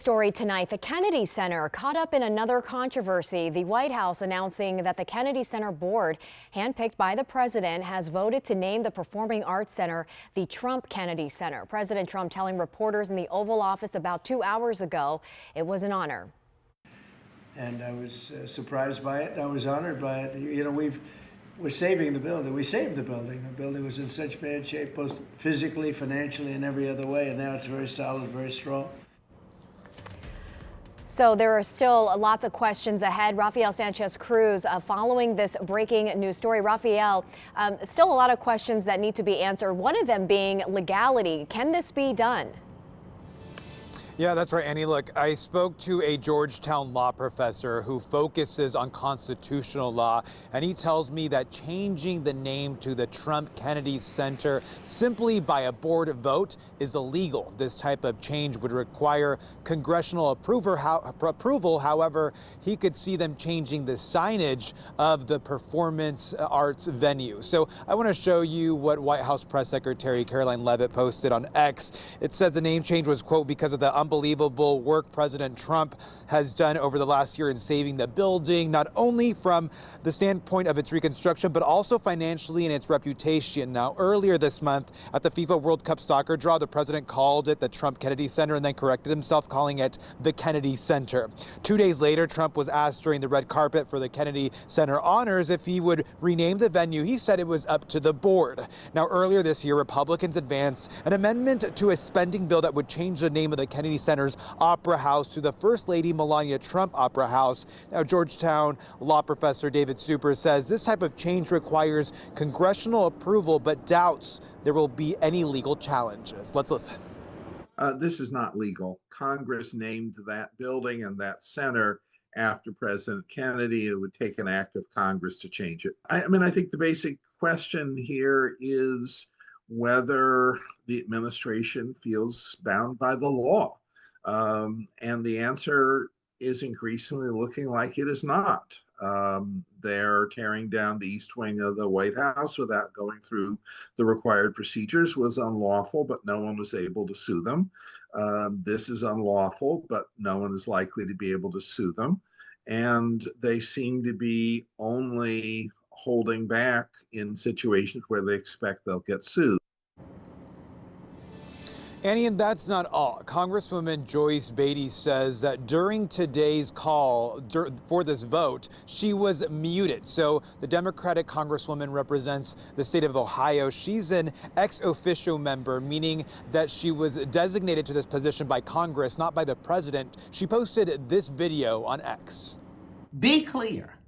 Story tonight, the Kennedy Center caught up in another controversy. The White House announcing that the Kennedy Center board, handpicked by the president, has voted to name the Performing Arts Center the Trump Kennedy Center. President Trump telling reporters in the Oval Office about 2 hours ago it was an honor. And I was surprised by it. I was honored by it. You know, we're saving the building. We saved the building. The building was in such bad shape, both physically, financially, and every other way. And now it's very solid, very strong. So there are still lots of questions ahead. Rafael Sanchez Cruz following this breaking news story. Rafael, still a lot of questions that need to be answered. One of them being legality. Can this be done? Yeah, that's right, Annie. Look, I spoke to a Georgetown law professor who focuses on constitutional law, and he tells me that changing the name to the Trump Kennedy Center simply by a board vote is illegal. This type of change would require congressional approval. However, he could see them changing the signage of the performance arts venue. So I want to show you what White House Press Secretary Caroline Leavitt posted on X. It says the name change was, quote, because of the unbelievable work President Trump has done over the last year in saving the building, not only from the standpoint of its reconstruction, but also financially and its reputation. Now, earlier this month at the FIFA World Cup soccer draw, the president called it the Trump Kennedy Center and then corrected himself, calling it the Kennedy Center. 2 days later, Trump was asked during the red carpet for the Kennedy Center honors if he would rename the venue. He said it was up to the board. Now, earlier this year, Republicans advanced an amendment to a spending bill that would change the name of the Kennedy Center's Opera House to the First Lady Melania Trump Opera House. Now, Georgetown law professor David Super says this type of change requires congressional approval, but doubts there will be any legal challenges. Let's listen. This is not legal. Congress named that building and that center after President Kennedy. It would take an act of Congress to change it. I mean, I think the basic question here is whether the administration feels bound by the law. And the answer is increasingly looking like it is not. They're tearing down the east wing of the White House without going through the required procedures was unlawful, but no one was able to sue them. This is unlawful, but no one is likely to be able to sue them. And they seem to be only holding back in situations where they expect they'll get sued. Annie, and that's not all. Congresswoman Joyce Beatty says that during today's call for this vote, she was muted. So the Democratic Congresswoman represents the state of Ohio. She's an ex officio member, meaning that she was designated to this position by Congress, not by the president. She posted this video on X. Be clear,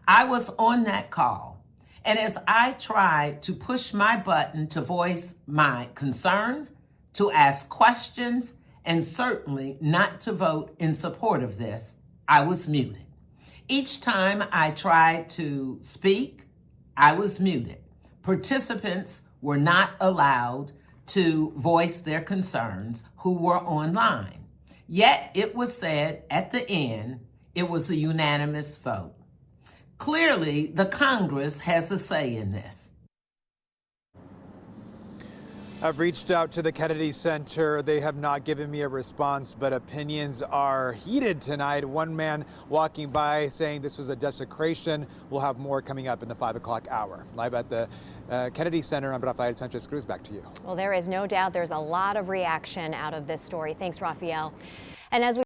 I was on that call. And as I tried to push my button to voice my concern, to ask questions, and certainly not to vote in support of this, I was muted. Each time I tried to speak, I was muted. Participants were not allowed to voice their concerns who were online. Yet it was said at the end, it was a unanimous vote. Clearly, the Congress has a say in this. I've reached out to the Kennedy Center. They have not given me a response, but opinions are heated tonight. One man walking by saying this was a desecration. We'll have more coming up in the 5 o'clock hour. Live at the Kennedy Center, I'm Rafael Sanchez Cruz. Back to you. Well, there is no doubt there's a lot of reaction out of this story. Thanks, Rafael. And as we